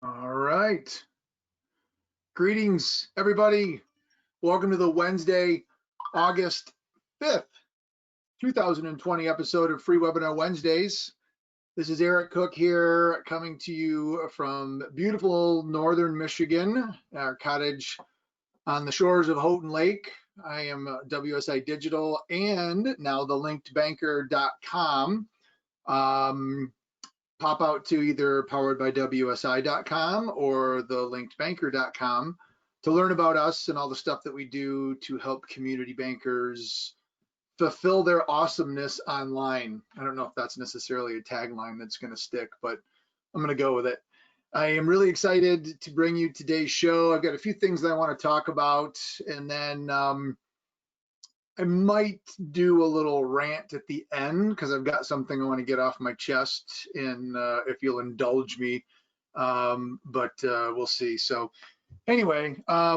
All right. Greetings, everybody. Welcome to the Wednesday, August 5th, 2020 episode of Free Webinar Wednesdays. This is Eric Cook here, coming to you from beautiful northern Michigan, our cottage on the shores of Houghton Lake. I am WSI Digital and now the linkedbanker.com. Pop out to either poweredbywsi.com or the linkedbanker.com to learn about us and all the stuff that we do to help community bankers fulfill their awesomeness online. I don't know if that's necessarily a tagline that's going to stick, but I'm going to go with it. I am really excited to bring you today's show. I've got a few things that I want to talk about, and then I might do a little rant at the end because I've got something I want to get off my chest, and if you'll indulge me, but we'll see. So anyway,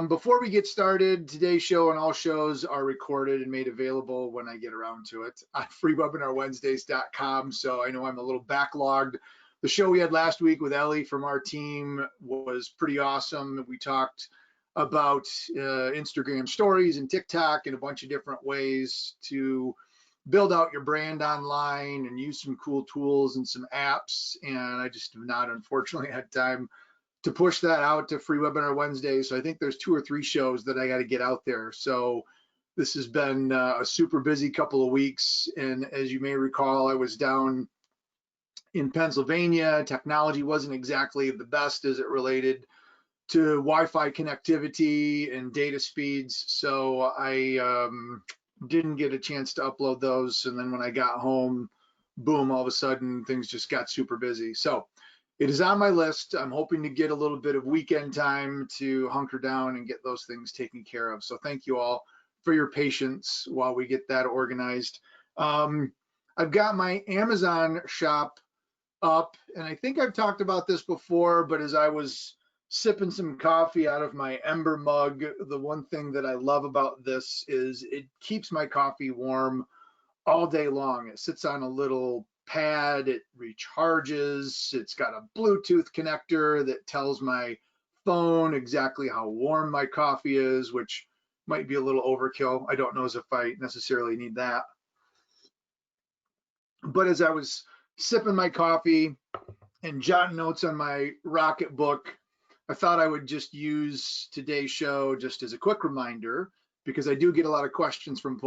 before we get started, today's show and all shows are recorded and made available when I get around to it on freewebinarwednesdays.com. So I know I'm a little backlogged. The show we had last week with Ellie from our team was pretty awesome. We talked about Instagram stories and TikTok and a bunch of different ways to build out your brand online and use some cool tools and some apps. And I just have not, unfortunately, had time to push that out to Free Webinar Wednesday. So I think there's 2 or 3 shows that I got to get out there. So this has been a super busy couple of weeks. And as you may recall, I was down in Pennsylvania. Technology wasn't exactly the best as it related to Wi-Fi connectivity and data speeds. So I didn't get a chance to upload those. And then when I got home, boom, all of a sudden things just got super busy. So it is on my list. I'm hoping to get a little bit of weekend time to hunker down and get those things taken care of. So thank you all for your patience while we get that organized. I've got my Amazon shop up, and I think I've talked about this before, but as I was sipping some coffee out of my Ember mug, the one thing that I love about this is it keeps my coffee warm all day long. It sits on a little pad, it recharges, it's got a Bluetooth connector that tells my phone exactly how warm my coffee is, which might be a little overkill. I don't know as if I necessarily need that. But as I was sipping my coffee and jotting notes on my Rocket book, I thought I would just use today's show just as a quick reminder, because I do get a lot of questions from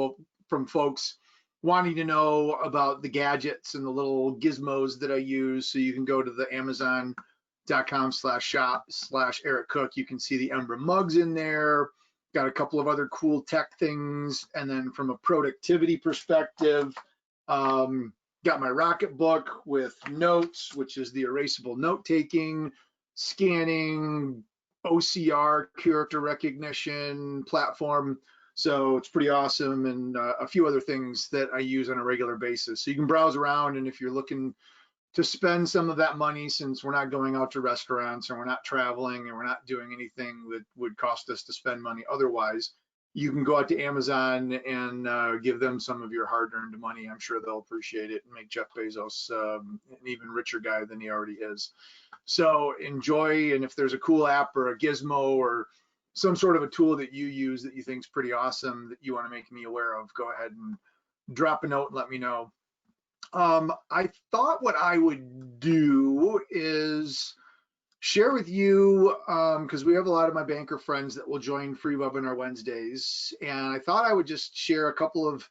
folks wanting to know about the gadgets and the little gizmos that I use. So you can go to the amazon.com/shop/Eric Cook. You can see the Ember mugs in there. Got a couple of other cool tech things. And then from a productivity perspective, got my Rocket book with notes, which is the erasable note taking, scanning, OCR, character recognition platform. So it's pretty awesome, and a few other things that I use on a regular basis. So you can browse around, and if you're looking to spend some of that money, since we're not going out to restaurants and we're not traveling and we're not doing anything that would cost us to spend money otherwise, you can go out to Amazon and give them some of your hard-earned money. I'm sure they'll appreciate it and make Jeff Bezos an even richer guy than he already is. So enjoy, and if there's a cool app or a gizmo or some sort of a tool that you use that you think is pretty awesome that you want to make me aware of, go ahead and drop a note and let me know. I thought what I would do is share with you, because we have a lot of my banker friends that will join Free Webinar Wednesdays, and I thought I would just share a couple of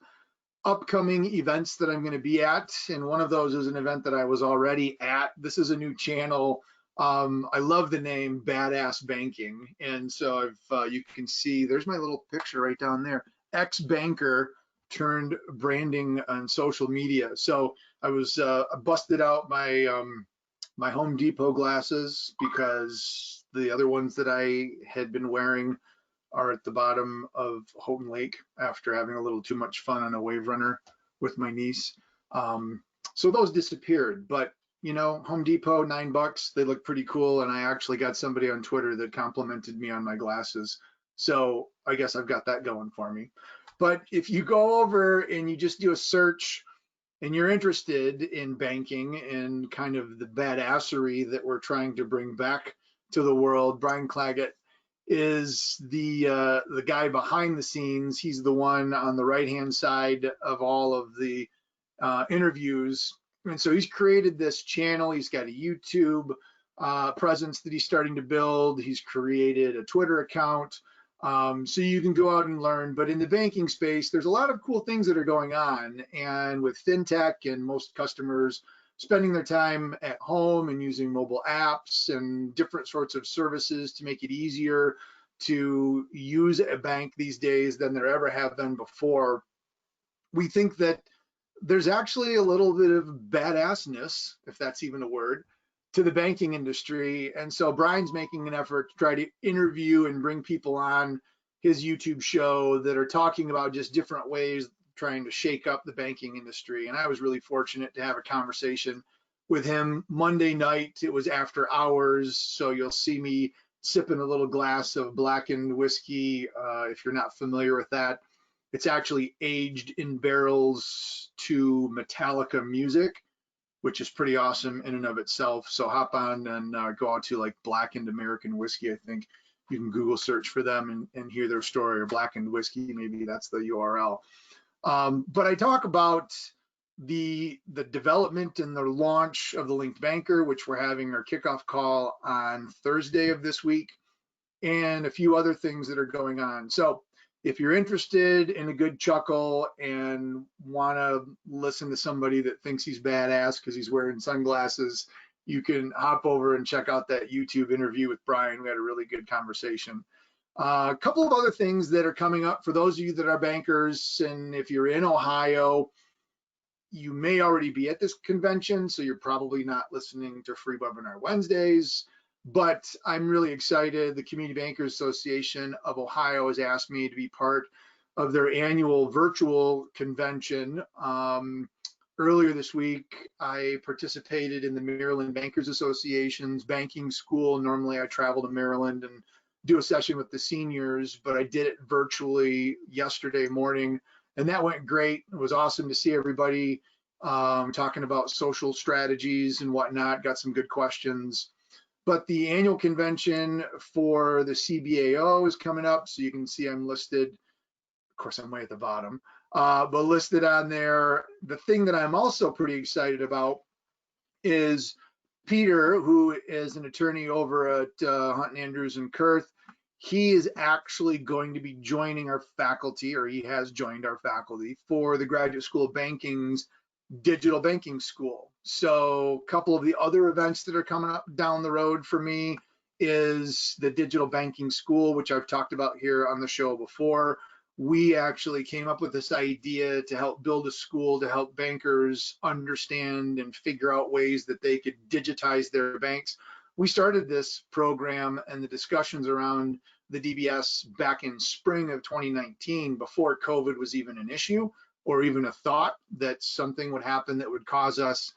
upcoming events that I'm going to be at, and one of those is an event that I was already at. This is a new channel. I love the name Badass Banking, and so you can see there's my little picture right down there, ex-banker turned branding on social media. So I was busted out my my Home Depot glasses because the other ones that I had been wearing are at the bottom of Houghton Lake after having a little too much fun on a wave runner with my niece. So those disappeared, but you know, Home Depot, $9, they look pretty cool. And I actually got somebody on Twitter that complimented me on my glasses. So I guess I've got that going for me. But if you go over and you just do a search and you're interested in banking and kind of the badassery that we're trying to bring back to the world. Brian Claggett is the guy behind the scenes. He's the one on the right-hand side of all of the interviews. And so he's created this channel. He's got a YouTube presence that he's starting to build. He's created a Twitter account. So you can go out and learn. But in the banking space, there's a lot of cool things that are going on. And with fintech and most customers spending their time at home and using mobile apps and different sorts of services to make it easier to use a bank these days than there ever have been before, we think that there's actually a little bit of badassness, if that's even a word, to the banking industry. And so Brian's making an effort to try to interview and bring people on his YouTube show that are talking about just different ways trying to shake up the banking industry. And I was really fortunate to have a conversation with him Monday night. It was after hours, so you'll see me sipping a little glass of blackened whiskey. If you're not familiar with that, it's actually aged in barrels to Metallica music, which is pretty awesome in and of itself. So hop on and go out to like Blackened American Whiskey. I think you can Google search for them and hear their story, or Blackened Whiskey, maybe that's the URL. But I talk about the development and the launch of the Linked Banker, which we're having our kickoff call on Thursday of this week, and a few other things that are going on. So if you're interested in a good chuckle and want to listen to somebody that thinks he's badass because he's wearing sunglasses, you can hop over and check out that YouTube interview with Brian. We had a really good conversation. A couple of other things that are coming up for those of you that are bankers, and if you're in Ohio, you may already be at this convention, so you're probably not listening to Free Webinar Wednesdays, but I'm really excited. The Community Bankers Association of Ohio has asked me to be part of their annual virtual convention. Earlier this week, I participated in the Maryland Bankers Association's banking school. Normally I travel to Maryland and do a session with the seniors, but I did it virtually yesterday morning, and that went great. It was awesome to see everybody talking about social strategies and whatnot. Got some good questions. But the annual convention for the CBAO is coming up, so you can see I'm listed. Of course, I'm way at the bottom, but listed on there. The thing that I'm also pretty excited about is Peter, who is an attorney over at Hunt & Andrews and Kurth. He is actually going to be joining our faculty, or he has joined our faculty for the Graduate School of Banking's Digital Banking School. So a couple of the other events that are coming up down the road for me is the Digital Banking School, which I've talked about here on the show before. We actually came up with this idea to help build a school to help bankers understand and figure out ways that they could digitize their banks. We started this program and the discussions around the DBS back in spring of 2019, before COVID was even an issue or even a thought that something would happen that would cause us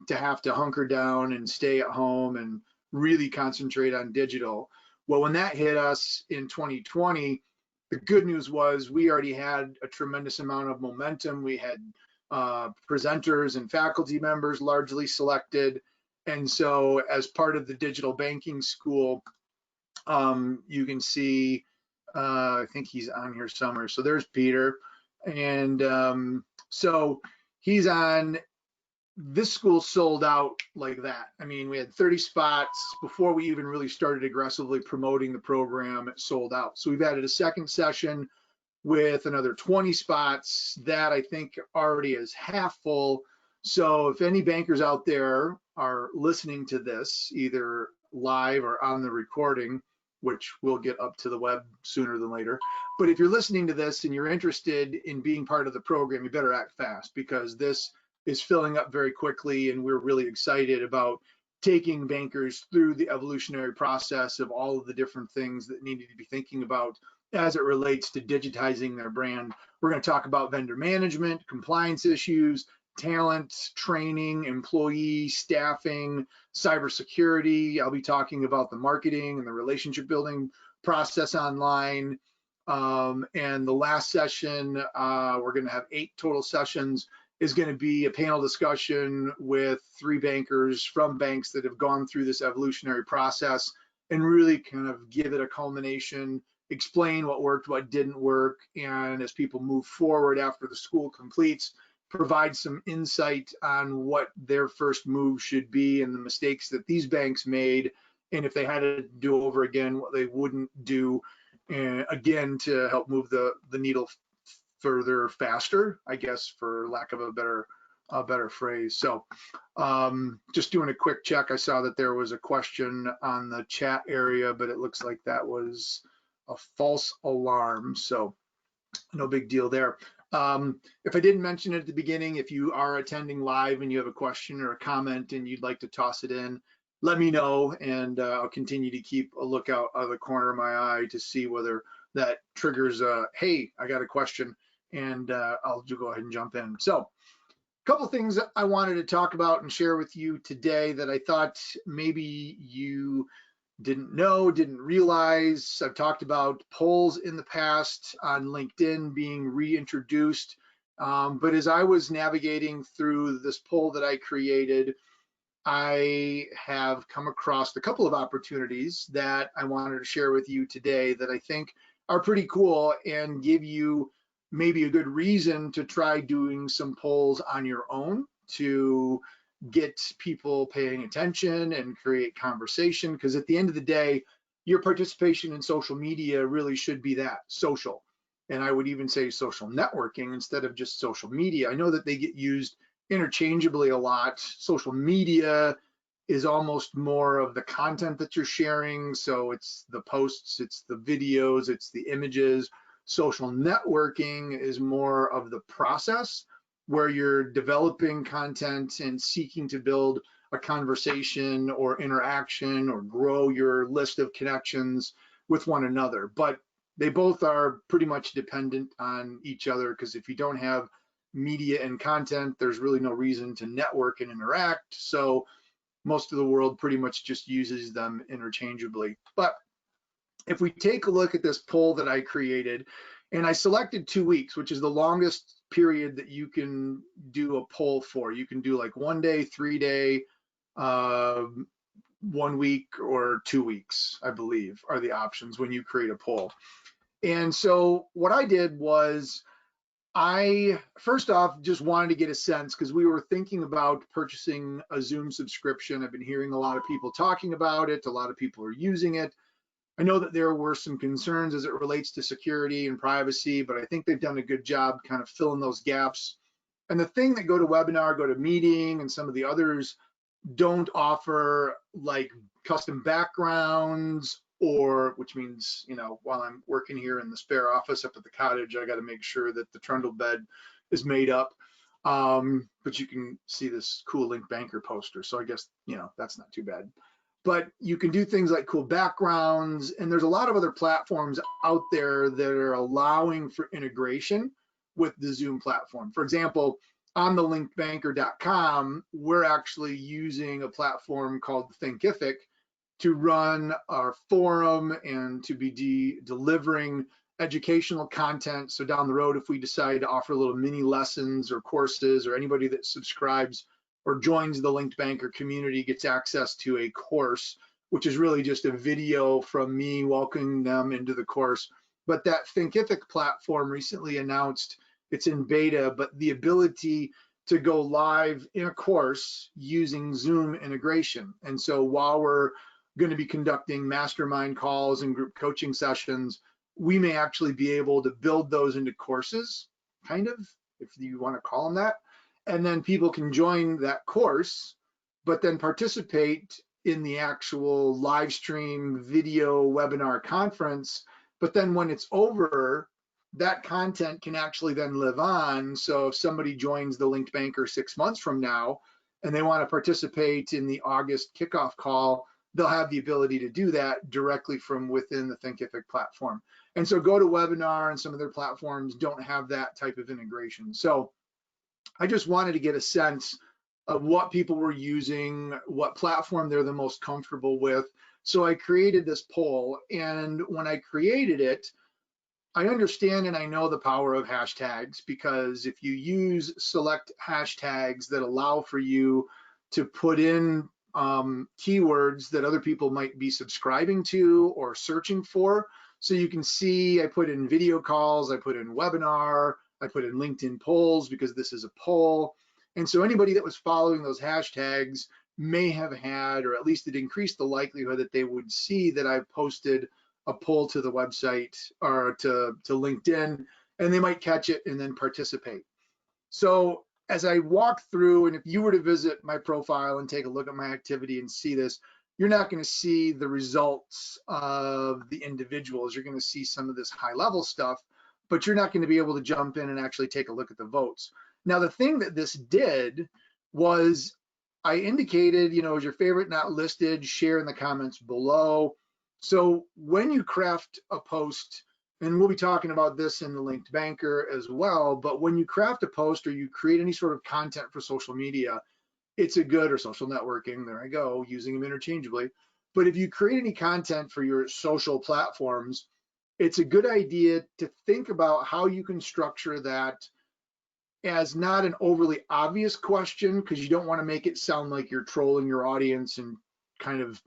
to have to hunker down and stay at home and really concentrate on digital. Well, when that hit us in 2020, the good news was we already had a tremendous amount of momentum. We had presenters and faculty members largely selected. And so as part of the digital banking school, you can see, I think he's on here somewhere. So there's Peter. And so he's on. This school sold out like that. I mean, we had 30 spots before we even really started aggressively promoting the program. It sold out. So we've added a second session with another 20 spots that I think already is half full. So if any bankers out there are listening to this, either live or on the recording, which will get up to the web sooner than later, but if you're listening to this and you're interested in being part of the program, you better act fast, because this is filling up very quickly, and we're really excited about taking bankers through the evolutionary process of all of the different things that need to be thinking about as it relates to digitizing their brand. We're going to talk about vendor management, compliance issues, talent, training, employee staffing, cybersecurity. I'll be talking about the marketing and the relationship building process online. And the last session, we're going to have 8 total sessions, is going to be a panel discussion with 3 bankers from banks that have gone through this evolutionary process and really kind of give it a culmination, explain what worked, what didn't work, and as people move forward after the school completes, provide some insight on what their first move should be and the mistakes that these banks made, and if they had to do over again, what they wouldn't do, again, to help move the needle further faster, I guess, for lack of a better phrase. So just doing a quick check, I saw that there was a question on the chat area, but it looks like that was a false alarm, so no big deal there. If I didn't mention it at the beginning, if you are attending live and you have a question or a comment and you'd like to toss it in, let me know, and I'll continue to keep a lookout out of the corner of my eye to see whether that triggers hey, I got a question, and I'll go ahead and jump in. So a couple things that I wanted to talk about and share with you today that I thought maybe you didn't know, didn't realize. I've talked about polls in the past on LinkedIn being reintroduced, but as I was navigating through this poll that I created, I have come across a couple of opportunities that I wanted to share with you today that I think are pretty cool and give you maybe a good reason to try doing some polls on your own to get people paying attention and create conversation. Because at the end of the day, your participation in social media really should be that, social. And I would even say social networking instead of just social media. I know that they get used interchangeably a lot. Social media is almost more of the content that you're sharing. So it's the posts, it's the videos, it's the images. Social networking is more of the process where you're developing content and seeking to build a conversation or interaction or grow your list of connections with one another. But they both are pretty much dependent on each other, because if you don't have media and content, there's really no reason to network and interact. So most of the world pretty much just uses them interchangeably. But if we take a look at this poll that I created, and I selected 2 weeks, which is the longest period that you can do a poll for. You can do like 1 day, 3 day, 1 week, or 2 weeks, I believe, are the options when you create a poll. And so what I did was, I first off just wanted to get a sense, because we were thinking about purchasing a Zoom subscription. I've been hearing a lot of people talking about it. A lot of people are using it. I know that there were some concerns as it relates to security and privacy, but I think they've done a good job kind of filling those gaps. And the thing that GoToWebinar, GoToMeeting, and some of the others don't offer, like custom backgrounds, or which means, you know, while I'm working here in the spare office up at the cottage, I got to make sure that the trundle bed is made up. But you can see this cool Link Banker poster. So I guess, you know, that's not too bad. But you can do things like cool backgrounds, and there's a lot of other platforms out there that are allowing for integration with the Zoom platform. For example, on the linkbanker.com, we're actually using a platform called Thinkific to run our forum and to be delivering educational content. So down the road, if we decide to offer little mini lessons or courses, or anybody that subscribes or joins the Linked Banker community gets access to a course, which is really just a video from me welcoming them into the course. But that Thinkific platform recently announced, it's in beta, but the ability to go live in a course using Zoom integration. And so while we're going to be conducting mastermind calls and group coaching sessions, we may actually be able to build those into courses, kind of, if you want to call them that. And then people can join that course, but then participate in the actual live stream video webinar conference. But then when it's over, that content can actually then live on. So if somebody joins the Linked Banker 6 months from now and they want to participate in the August kickoff call, they'll have the ability to do that directly from within the Thinkific platform. And so GoToWebinar and some of their platforms don't have that type of integration. So I just wanted to get a sense of what people were using, what platform they're the most comfortable with. So I created this poll, and when I created it, I understand and I know the power of hashtags, because if you use select hashtags that allow for you to put in keywords that other people might be subscribing to or searching for. So you can see I put in video calls, I put in webinar, I put in LinkedIn polls because this is a poll. And so anybody that was following those hashtags may have had, or at least it increased the likelihood that they would see that I posted a poll to the website or to LinkedIn, and they might catch it and then participate. So as I walk through, and if you were to visit my profile and take a look at my activity and see this, you're not going to see the results of the individuals. You're going to see some of this high level stuff, but you're not going to be able to jump in and actually take a look at the votes. Now, the thing that this did was I indicated, is your favorite not listed, share in the comments below. So when you craft a post, and we'll be talking about this in the Linked Banker as well, but when you craft a post or you create any sort of content for social media, it's a good, or social networking, there I go, using them interchangeably. But if you create any content for your social platforms, it's a good idea to think about how you can structure that as not an overly obvious question, because you don't want to make it sound like you're trolling your audience and kind of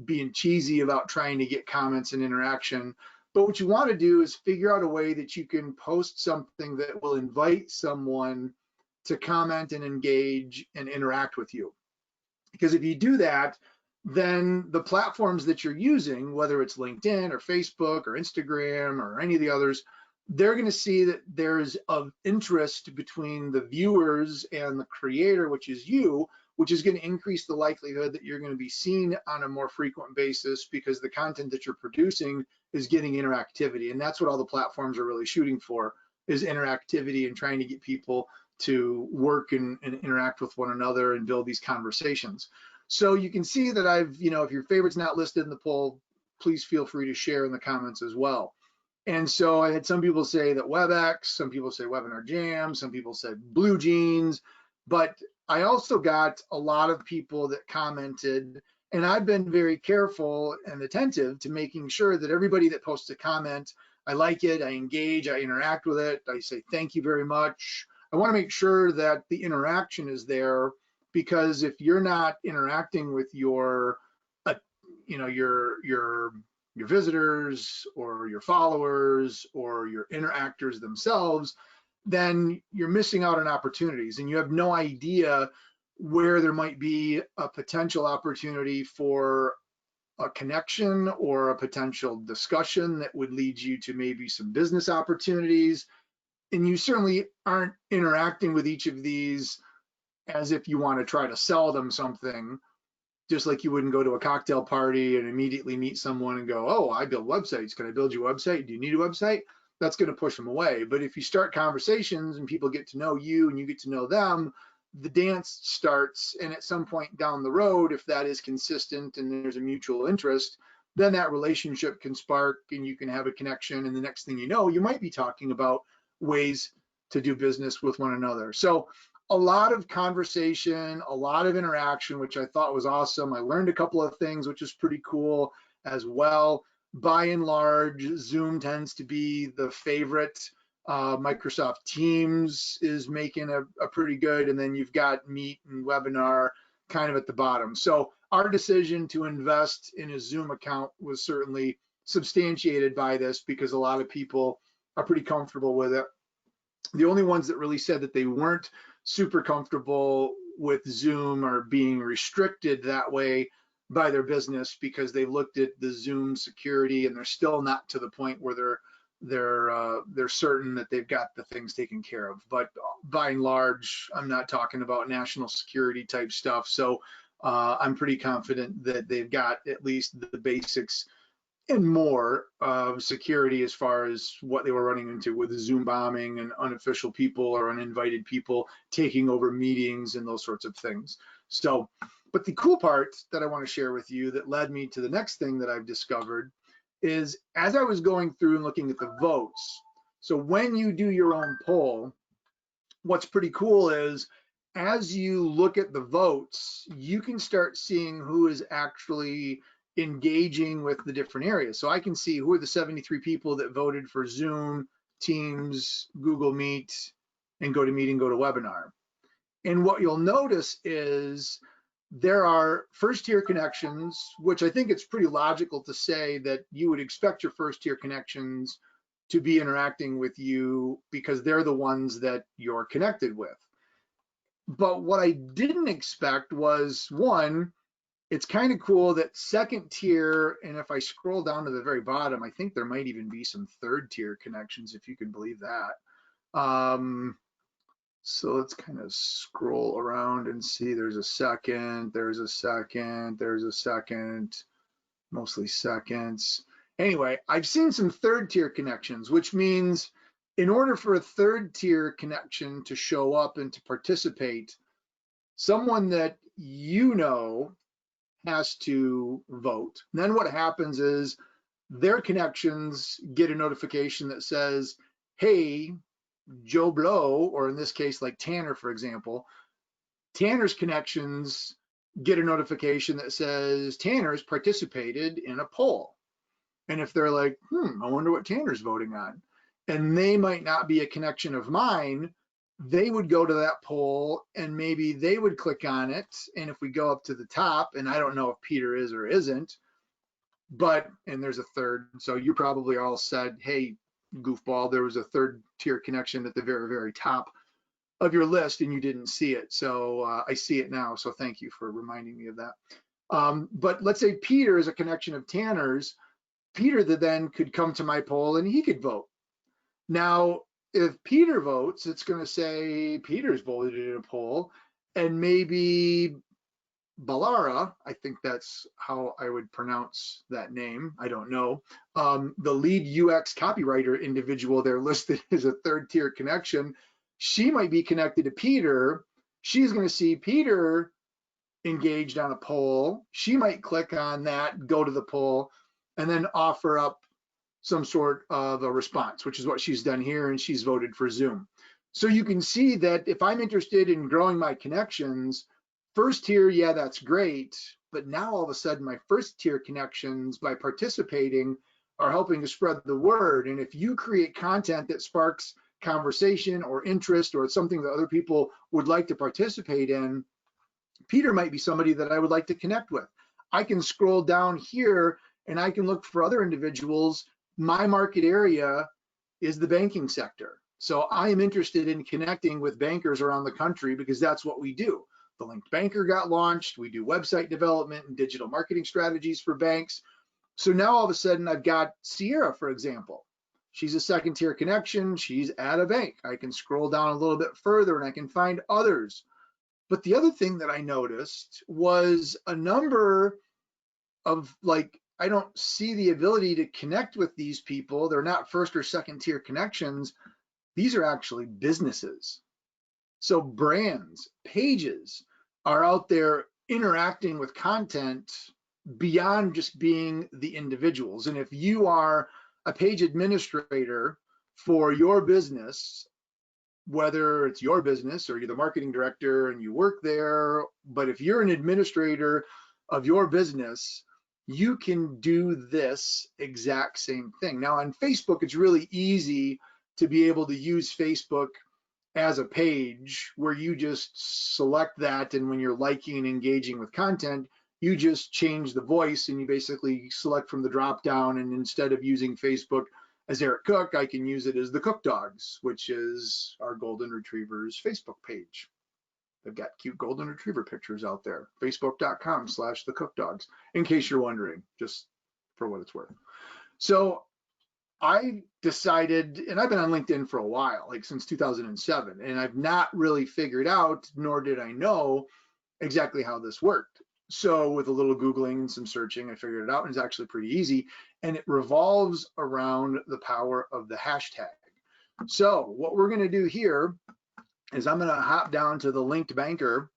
being cheesy about trying to get comments and interaction. But what you want to do is figure out a way that you can post something that will invite someone to comment and engage and interact with you. Because if you do that, then the platforms that you're using, whether it's LinkedIn or Facebook or Instagram or any of the others, they're going to see that there's of interest between the viewers and the creator, which is you, which is going to increase the likelihood that you're going to be seen on a more frequent basis because the content that you're producing is getting interactivity. And that's what all the platforms are really shooting for, is interactivity and trying to get people to work and interact with one another and build these conversations. So you can see that I've, if your favorite's not listed in the poll, please feel free to share in the comments as well. And so I had some people say that WebEx, some people say Webinar Jam, some people said Blue Jeans, but I also got a lot of people that commented, and I've been very careful and attentive to making sure that everybody that posts a comment, I like it, I engage, I interact with it, I say thank you very much. I want to make sure that the interaction is there, because if you're not interacting with your visitors or your followers or your interactors themselves, then you're missing out on opportunities, and you have no idea where there might be a potential opportunity for a connection or a potential discussion that would lead you to maybe some business opportunities. And you certainly aren't interacting with each of these as if you want to try to sell them something, just like you wouldn't go to a cocktail party and immediately meet someone and go, oh, I build websites. Can I build you a website? Do you need a website? That's going to push them away. But if you start conversations and people get to know you and you get to know them, the dance starts. And at some point down the road, if that is consistent and there's a mutual interest, then that relationship can spark and you can have a connection. And the next thing you know, you might be talking about ways to do business with one another. So a lot of conversation, a lot of interaction, which I thought was awesome. I learned a couple of things, which is pretty cool as well. By and large, Zoom tends to be the favorite. Microsoft Teams is making a pretty good, and then you've got Meet and Webinar kind of at the bottom. So our decision to invest in a Zoom account was certainly substantiated by this, because a lot of people are pretty comfortable with it. The only ones that really said that they weren't super comfortable with Zoom are being restricted that way by their business, because they looked at the Zoom security and they're still not to the point where they're certain that they've got the things taken care of. But by and large, I'm not talking about national security type stuff. So I'm pretty confident that they've got at least the basics and more security as far as what they were running into with Zoom bombing and unofficial people or uninvited people taking over meetings and those sorts of things. So, but the cool part that I want to share with you that led me to the next thing that I've discovered is, as I was going through and looking at the votes, so when you do your own poll, what's pretty cool is, as you look at the votes, you can start seeing who is actually engaging with the different areas. So I can see who are the 73 people that voted for Zoom, Teams, Google Meet, and GoToMeeting, GoToWebinar. And what you'll notice is there are first tier connections, which I think it's pretty logical to say that you would expect your first tier connections to be interacting with you because they're the ones that you're connected with. But what I didn't expect was, one, it's kind of cool that second tier, and if I scroll down to the very bottom, I think there might even be some third tier connections, if you can believe that. So let's kind of scroll around and see there's a second, there's a second, there's a second, mostly seconds. Anyway, I've seen some third tier connections, which means in order for a third tier connection to show up and to participate, someone that you know has to vote. And then what happens is their connections get a notification that says, hey, Joe Blow, or in this case, like Tanner, for example, Tanner's connections get a notification that says Tanner's participated in a poll. And if they're like, I wonder what Tanner's voting on, and they might not be a connection of mine, they would go to that poll and maybe they would click on it. And if we go up to the top, and I don't know if Peter is or isn't, but, and there's a third, so you probably all said, hey, goofball, there was a third tier connection at the very, very top of your list and you didn't see it. So I see it now. So thank you for reminding me of that. But let's say Peter is a connection of Tanner's. Peter then could come to my poll and he could vote. Now, if Peter votes, it's going to say Peter's voted in a poll, and maybe Balara, I think that's how I would pronounce that name, I don't know, the lead UX copywriter individual there listed as a third tier connection, she might be connected to Peter. She's going to see Peter engaged on a poll. She might click on that, go to the poll, and then offer up some sort of a response, which is what she's done here, and she's voted for Zoom. So you can see that if I'm interested in growing my connections, first tier, yeah, that's great, but now all of a sudden my first tier connections by participating are helping to spread the word. And if you create content that sparks conversation or interest or it's something that other people would like to participate in, Peter might be somebody that I would like to connect with. I can scroll down here and I can look for other individuals. My market area is the banking sector. So I am interested in connecting with bankers around the country because that's what we do. The Linked Banker got launched. We do website development and digital marketing strategies for banks. So now all of a sudden I've got Sierra, for example. She's a second tier connection. She's at a bank. I can scroll down a little bit further and I can find others. But the other thing that I noticed was a number of, like, I don't see the ability to connect with these people. They're not first or second tier connections. These are actually businesses. So brands, pages are out there interacting with content beyond just being the individuals. And if you are a page administrator for your business, whether it's your business or you're the marketing director and you work there, but if you're an administrator of your business, you can do this exact same thing. Now on Facebook, it's really easy to be able to use Facebook as a page where you just select that, and when you're liking and engaging with content, you just change the voice and you basically select from the drop down, and instead of using Facebook as Eric Cook, I can use it as the Cook Dogs, which is our golden retriever's Facebook page. They've got cute golden retriever pictures out there. Facebook.com/thecookdogs, in case you're wondering, just for what it's worth. So I decided, and I've been on LinkedIn for a while, like since 2007, and I've not really figured out, nor did I know exactly how this worked. So with a little Googling and some searching, I figured it out, and it's actually pretty easy. And it revolves around the power of the hashtag. So what we're gonna do here is I'm gonna hop down to the Linked Banker,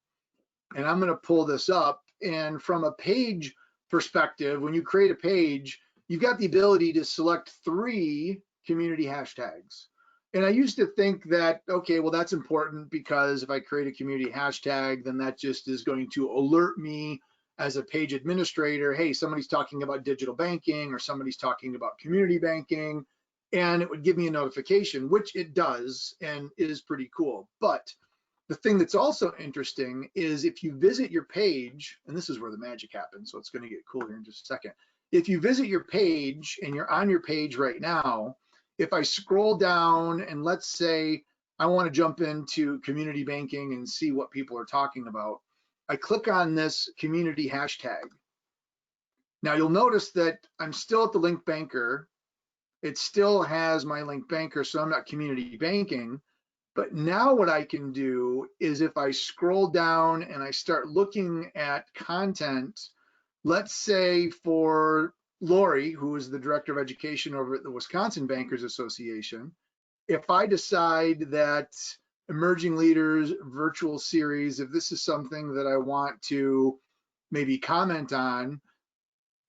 and I'm gonna pull this up. And from a page perspective, when you create a page, you've got the ability to select 3 community hashtags. And I used to think that, okay, well, that's important because if I create a community hashtag, then that just is going to alert me as a page administrator, hey, somebody's talking about digital banking or somebody's talking about community banking, and it would give me a notification, which it does and is pretty cool. But The thing that's also interesting is if you visit your page, and this is where the magic happens, so it's going to get cool here in just a second. If you visit your page and you're on your page right now, if I scroll down and let's say I want to jump into community banking and see what people are talking about, I click on this community hashtag. Now you'll notice that I'm still at the linked banker. It still has my linked banker, so I'm not community banking. But now what I can do is if I scroll down and I start looking at content, let's say for Lori, who is the director of education over at the Wisconsin Bankers Association, if I decide that Emerging Leaders virtual series, if this is something that I want to maybe comment on,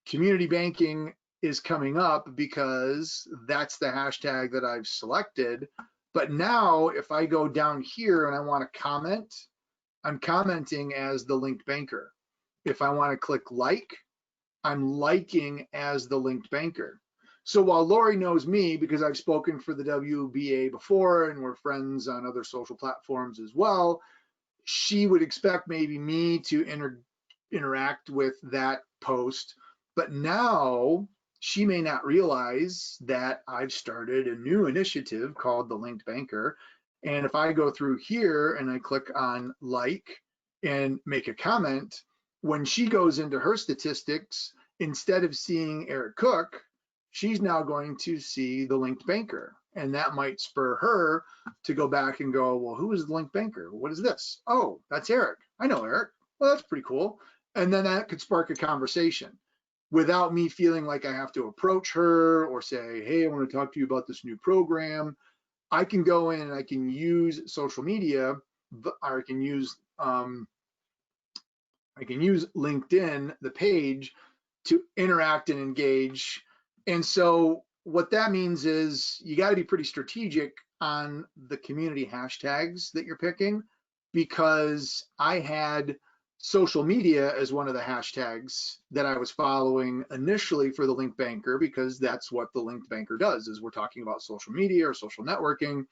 community banking is coming up because that's the hashtag that I've selected. But now if I go down here and I want to comment, I'm commenting as the linked banker. If I want to click like, I'm liking as the linked banker. So while Lori knows me because I've spoken for the WBA before and we're friends on other social platforms as well, she would expect maybe me to interact with that post. But now she may not realize that I've started a new initiative called the Linked Banker. And if I go through here and I click on like and make a comment, when she goes into her statistics, instead of seeing Eric Cook, she's now going to see the Linked Banker. And that might spur her to go back and go, well, who is the Linked Banker? What is this? Oh, that's Eric. I know Eric. Well, that's pretty cool. And then that could spark a conversation without me feeling like I have to approach her or say, hey, I want to talk to you about this new program. I can go in and I can use social media, or I can use LinkedIn, the page, to interact and engage. And so what that means is you got to be pretty strategic on the community hashtags that you're picking, because I had social media as one of the hashtags that I was following initially for the linked banker, because that's what the linked banker does, is we're talking about social media or social networking.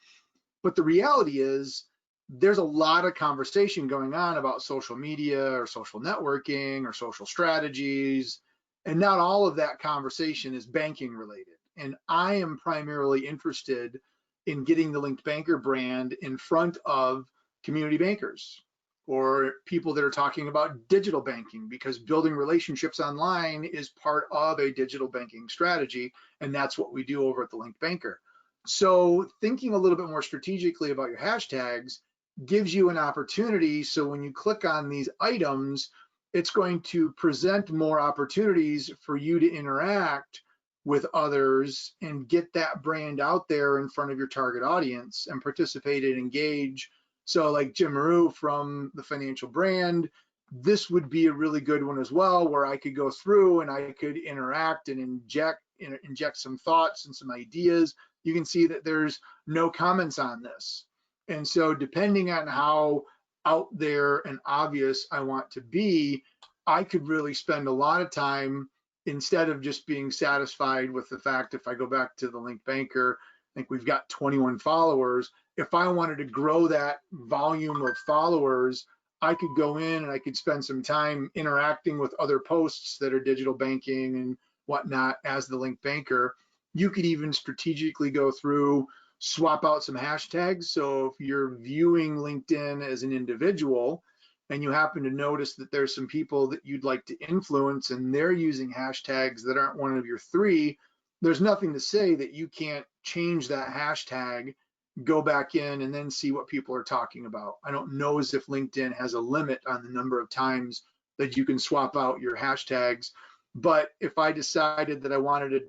But the reality is there's a lot of conversation going on about social media or social networking or social strategies, and not all of that conversation is banking related. And I am primarily interested in getting the linked banker brand in front of community bankers or people that are talking about digital banking, because building relationships online is part of a digital banking strategy, and that's what we do over at the linked banker. So thinking a little bit more strategically about your hashtags gives you an opportunity. So when you click on these items, it's going to present more opportunities for you to interact with others and get that brand out there in front of your target audience and participate and engage. So like Jim Maru from the Financial Brand, this would be a really good one as well, where I could go through and I could interact and inject some thoughts and some ideas. You can see that there's no comments on this. And so depending on how out there and obvious I want to be, I could really spend a lot of time, instead of just being satisfied with the fact, if I go back to the linked banker, I think we've got 21 followers. If I wanted to grow that volume of followers, I could go in and I could spend some time interacting with other posts that are digital banking and whatnot as the linked banker. You could even strategically go through, swap out some hashtags. So if you're viewing LinkedIn as an individual and you happen to notice that there's some people that you'd like to influence and they're using hashtags that aren't one of your three, there's nothing to say that you can't change that hashtag, go back in and then see what people are talking about. I don't know as if LinkedIn has a limit on the number of times that you can swap out your hashtags. But if I decided that I wanted to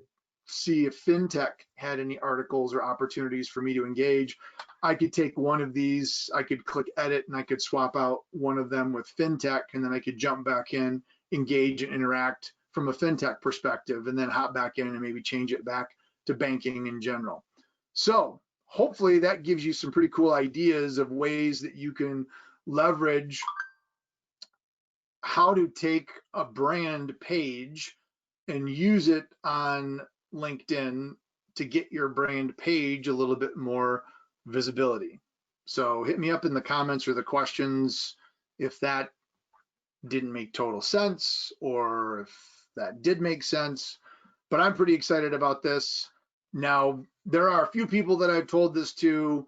see if fintech had any articles or opportunities for me to engage, I could take one of these, I could click edit and I could swap out one of them with fintech, and then I could jump back in, engage and interact from a fintech perspective, and then hop back in and maybe change it back to banking in general. So hopefully that gives you some pretty cool ideas of ways that you can leverage how to take a brand page and use it on LinkedIn to get your brand page a little bit more visibility. So hit me up in the comments or the questions if that didn't make total sense or if that did make sense. But I'm pretty excited about this. Now, there are a few people that I've told this to,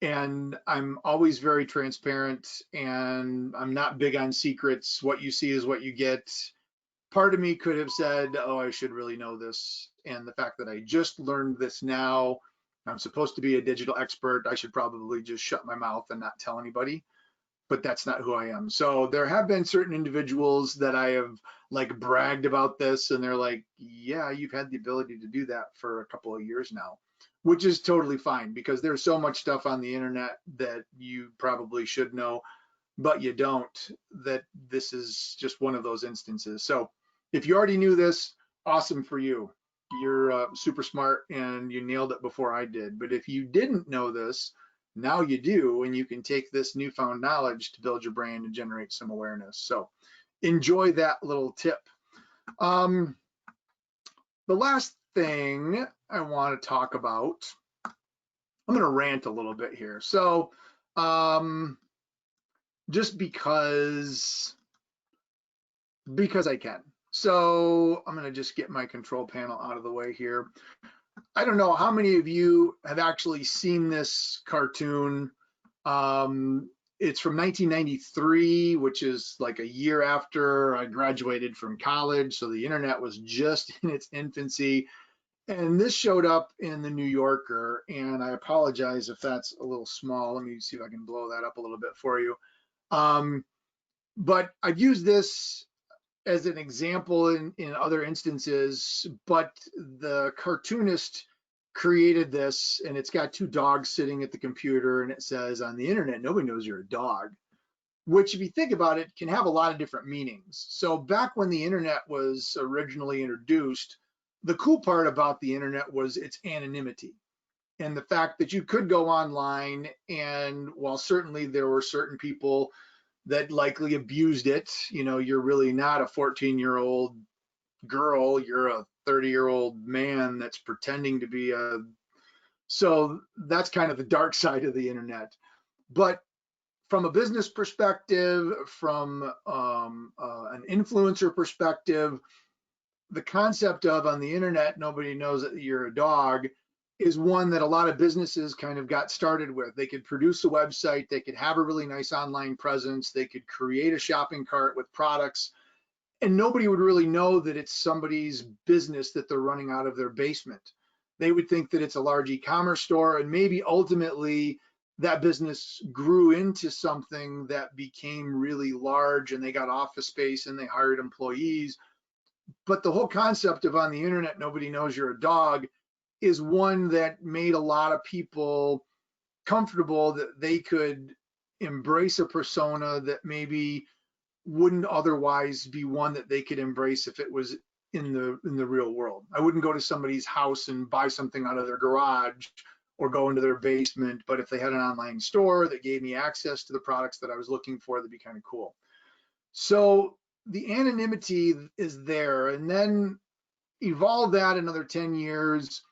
and I'm always very transparent, and I'm not big on secrets. What you see is what you get. Part of me could have said, oh, I should really know this. And the fact that I just learned this now, I'm supposed to be a digital expert, I should probably just shut my mouth and not tell anybody. But that's not who I am. So there have been certain individuals that I have like bragged about this, and they're like, yeah, you've had the ability to do that for a couple of years now, which is totally fine because there's so much stuff on the internet that you probably should know, but you don't, that this is just one of those instances. So if you already knew this, awesome for you. You're super smart and you nailed it before I did. But if you didn't know this, now you do, and you can take this newfound knowledge to build your brand and generate some awareness. So enjoy that little tip. The last thing I want to talk about, I'm going to rant a little bit here. So just because I can. So I'm going to just get my control panel out of the way here. I don't know how many of you have actually seen this cartoon. It's from 1993, which is like a year after I graduated from college. So the internet was just in its infancy. And this showed up in the New Yorker. And I apologize if that's a little small. Let me see if I can blow that up a little bit for you. But I've used this as an example in other instances, but the cartoonist created this, and it's got two dogs sitting at the computer, and it says, on the internet, nobody knows you're a dog, which if you think about it, can have a lot of different meanings. So back when the internet was originally introduced, the cool part about the internet was its anonymity and the fact that you could go online, and while certainly there were certain people that likely abused it. You know, you're really not a 14-year-old girl, you're a 30-year-old man that's pretending to be a, so that's kind of the dark side of the internet. But from a business perspective, from an influencer perspective, the concept of on the internet, nobody knows that you're a dog is one that a lot of businesses kind of got started with. They could produce a website, they could have a really nice online presence, they could create a shopping cart with products, and nobody would really know that it's somebody's business that they're running out of their basement. They would think that it's a large e-commerce store, and maybe ultimately that business grew into something that became really large, and they got office space and they hired employees. But the whole concept of on the internet, nobody knows you're a dog, is one that made a lot of people comfortable that they could embrace a persona that maybe wouldn't otherwise be one that they could embrace if it was in the real world. I wouldn't go to somebody's house and buy something out of their garage or go into their basement, but if they had an online store that gave me access to the products that I was looking for, that'd be kind of cool. So the anonymity is there, and then evolve that another 10 years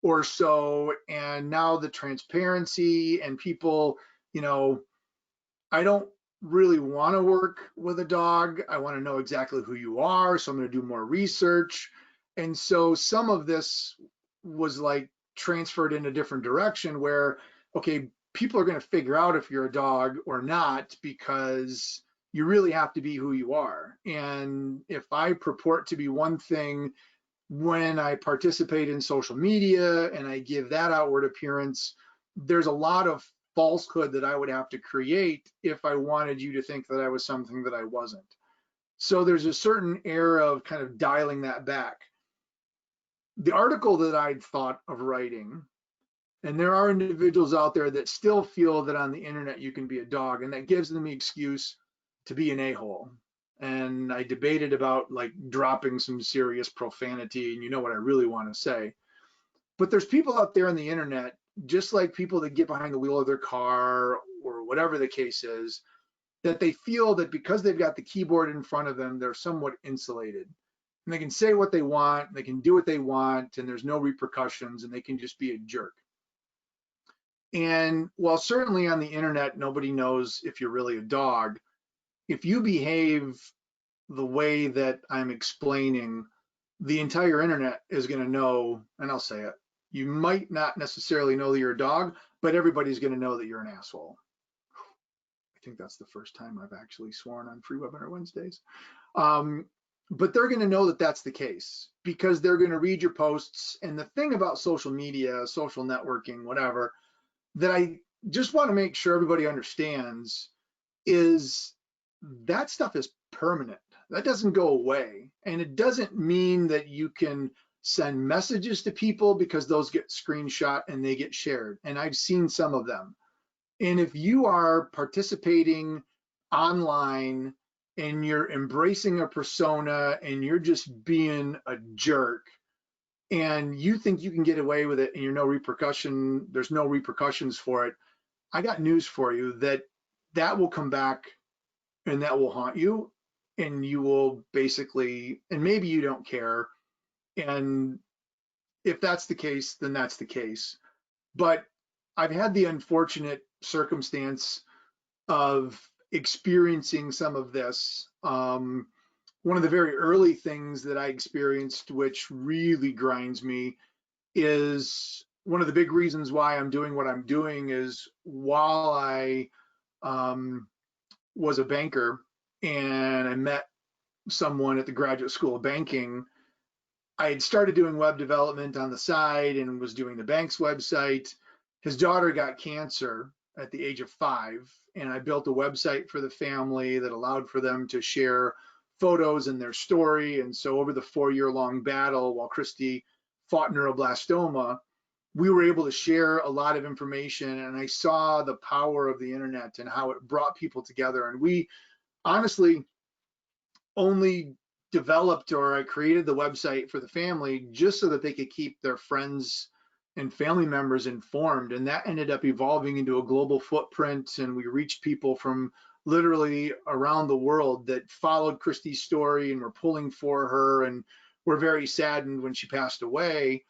or so, and now the transparency and people, you know, I don't really want to work with a dog. I want to know exactly who you are, so I'm going to do more research. And so some of this was like transferred in a different direction where, okay, people are going to figure out if you're a dog or not because you really have to be who you are. And if I purport to be one thing when I participate in social media and I give that outward appearance, there's a lot of falsehood that I would have to create if I wanted you to think that I was something that I wasn't. So there's a certain air of kind of dialing that back. The article that I'd thought of writing, and there are individuals out there that still feel that on the internet you can be a dog, and that gives them the excuse to be an a-hole. And I debated about like dropping some serious profanity, and you know what I really want to say. But there's people out there on the internet, just like people that get behind the wheel of their car or whatever the case is, that they feel that because they've got the keyboard in front of them, they're somewhat insulated. And they can say what they want, they can do what they want, and there's no repercussions, and they can just be a jerk. And while certainly on the internet, nobody knows if you're really a dog, if you behave the way that I'm explaining, the entire internet is going to know, and I'll say it. You might not necessarily know that you're a dog, but everybody's going to know that you're an asshole. I think that's the first time I've actually sworn on Free Webinar Wednesdays. Um, but they're going to know that that's the case because they're going to read your posts. And the thing about social media, social networking, whatever, that I just want to make sure everybody understands is that stuff is permanent. That doesn't go away. And it doesn't mean that you can send messages to people because those get screenshot and they get shared. And I've seen some of them. And if you are participating online and you're embracing a persona and you're just being a jerk and you think you can get away with it and there's no repercussions for it, I got news for you that will come back and that will haunt you, and you will basically, and maybe you don't care. And if that's the case, then that's the case. But I've had the unfortunate circumstance of experiencing some of this. One of the very early things that I experienced, which really grinds me, is one of the big reasons why I'm doing what I'm doing is while I was a banker and I met someone at the Graduate School of Banking, I had started doing web development on the side and was doing the bank's website. His daughter got cancer at the age of 5, and I built a website for the family that allowed for them to share photos and their story. And so over the 4-year-long battle while Christy fought neuroblastoma, we were able to share a lot of information, and I saw the power of the internet and how it brought people together. And we honestly only developed, or I created the website for the family just so that they could keep their friends and family members informed. And that ended up evolving into a global footprint. And we reached people from literally around the world that followed Christy's story and were pulling for her and were very saddened when she passed away.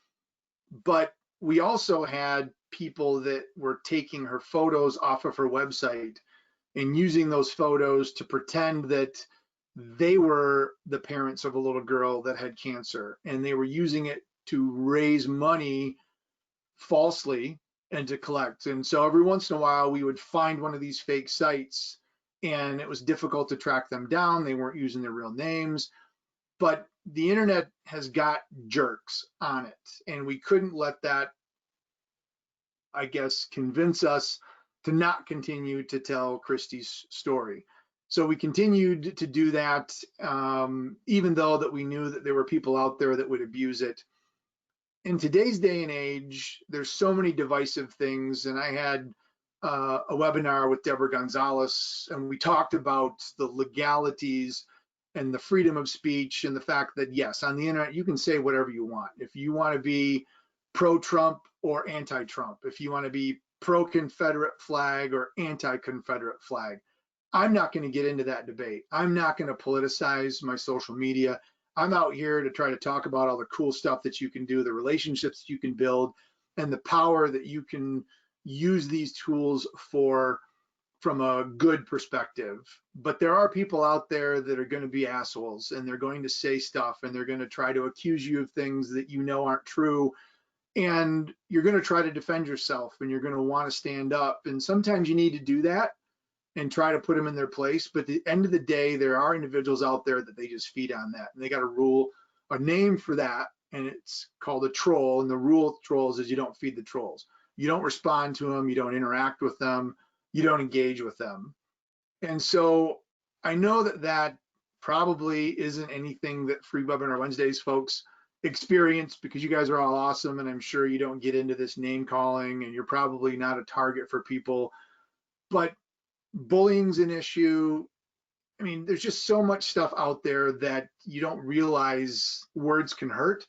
But we also had people that were taking her photos off of her website and using those photos to pretend that they were the parents of a little girl that had cancer, and they were using it to raise money falsely and to collect. And so every once in a while we would find one of these fake sites, and it was difficult to track them down. They weren't using their real names, but the internet has got jerks on it, and we couldn't let that, I guess, convince us to not continue to tell Christy's story. So we continued to do that, even though that we knew that there were people out there that would abuse it. In today's day and age, there's so many divisive things, and I had a webinar with Deborah Gonzalez, and we talked about the legalities and the freedom of speech and the fact that, yes, on the internet, you can say whatever you want. If you want to be pro-Trump or anti-Trump, if you want to be pro-Confederate flag or anti-Confederate flag, I'm not going to get into that debate. I'm not going to politicize my social media. I'm out here to try to talk about all the cool stuff that you can do, the relationships you can build, and the power that you can use these tools for from a good perspective. But there are people out there that are going to be assholes, and they're going to say stuff, and they're going to try to accuse you of things that you know aren't true. And you're going to try to defend yourself, and you're going to want to stand up. And sometimes you need to do that and try to put them in their place. But at the end of the day, there are individuals out there that they just feed on that. And they got a name for that, and it's called a troll. And the rule of trolls is you don't feed the trolls. You don't respond to them. You don't interact with them. You don't engage with them. And so I know that that probably isn't anything that Free Webinar Wednesdays folks experience, because you guys are all awesome, and I'm sure you don't get into this name calling, and you're probably not a target for people. But bullying's an issue. I mean, there's just so much stuff out there that you don't realize words can hurt,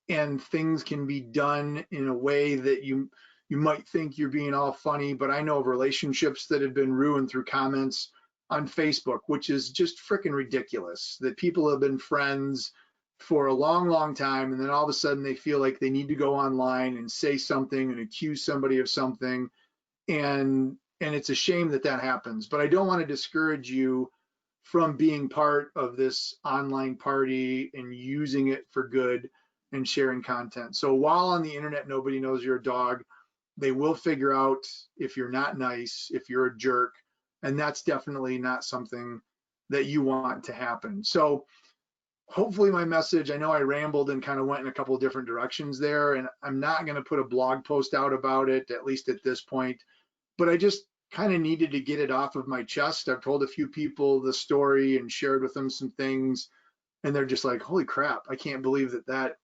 and things can be done in a way that you might think you're being all funny. But I know of relationships that have been ruined through comments on Facebook, which is just freaking ridiculous, that people have been friends for a long, long time, and then all of a sudden they feel like they need to go online and say something and accuse somebody of something. And it's a shame that that happens, but I don't want to discourage you from being part of this online party and using it for good and sharing content. So while on the internet nobody knows you're a dog, they will figure out if you're not nice, if you're a jerk, and that's definitely not something that you want to happen. So hopefully my message, I know I rambled and kind of went in a couple of different directions there, and I'm not going to put a blog post out about it, at least at this point, but I just kind of needed to get it off of my chest. I've told a few people the story and shared with them some things, and they're just like, holy crap, I can't believe that that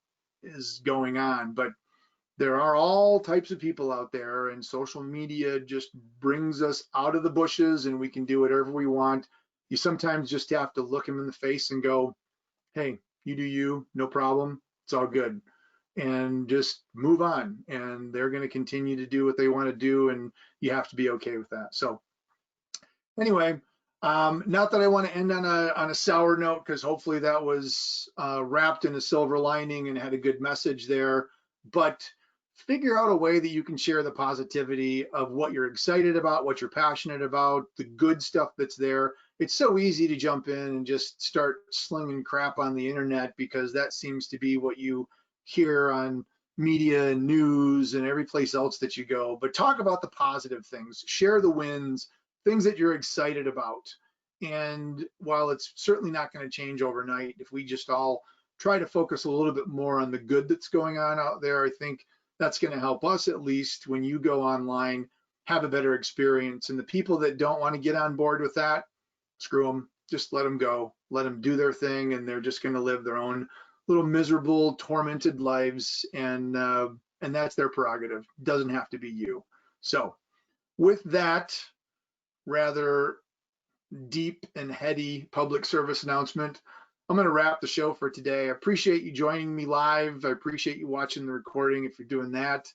is going on. But there are all types of people out there, and social media just brings us out of the bushes and we can do whatever we want. You sometimes just have to look them in the face and go, hey, you do you, no problem. It's all good. And just move on. And they're going to continue to do what they want to do. And you have to be okay with that. So anyway, not that I want to end on a sour note, because hopefully that was wrapped in a silver lining and had a good message there, but figure out a way that you can share the positivity of what you're excited about, what you're passionate about, the good stuff that's there. It's so easy to jump in and just start slinging crap on the internet, because that seems to be what you hear on media and news and every place else that you go. But talk about the positive things, share the wins, things that you're excited about. And while it's certainly not going to change overnight, if we just all try to focus a little bit more on the good that's going on out there, I think that's going to help us, at least when you go online, have a better experience. And the people that don't want to get on board with that, screw them, just let them go, let them do their thing, and they're just going to live their own little miserable, tormented lives, and that's their prerogative. It doesn't have to be you. So with that rather deep and heady public service announcement, I'm going to wrap the show for today. I appreciate you joining me live. I appreciate you watching the recording if you're doing that.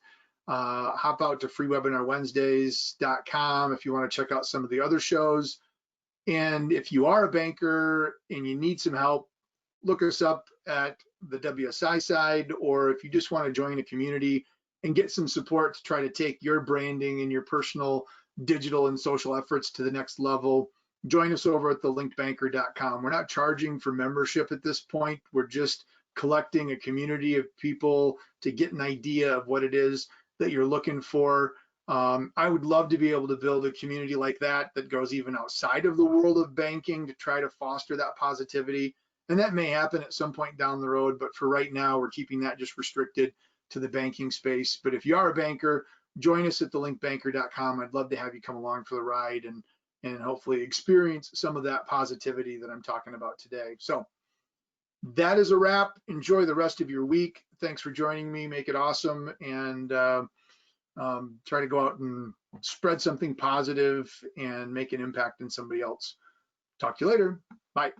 Hop out to freewebinarwednesdays.com if you want to check out some of the other shows. And if you are a banker and you need some help, look us up at the WSI side, or if you just want to join a community and get some support to try to take your branding and your personal digital and social efforts to the next level, join us over at thelinkbanker.com. We're not charging for membership at this point. We're just collecting a community of people to get an idea of what it is that you're looking for. I would love to be able to build a community like that that goes even outside of the world of banking to try to foster that positivity. And that may happen at some point down the road, but for right now, we're keeping that just restricted to the banking space. But if you are a banker, join us at thelinkbanker.com. I'd love to have you come along for the ride and hopefully experience some of that positivity that I'm talking about today. So that is a wrap. Enjoy the rest of your week. Thanks for joining me. Make it awesome, and try to go out and spread something positive and make an impact in somebody else. Talk to you later. Bye.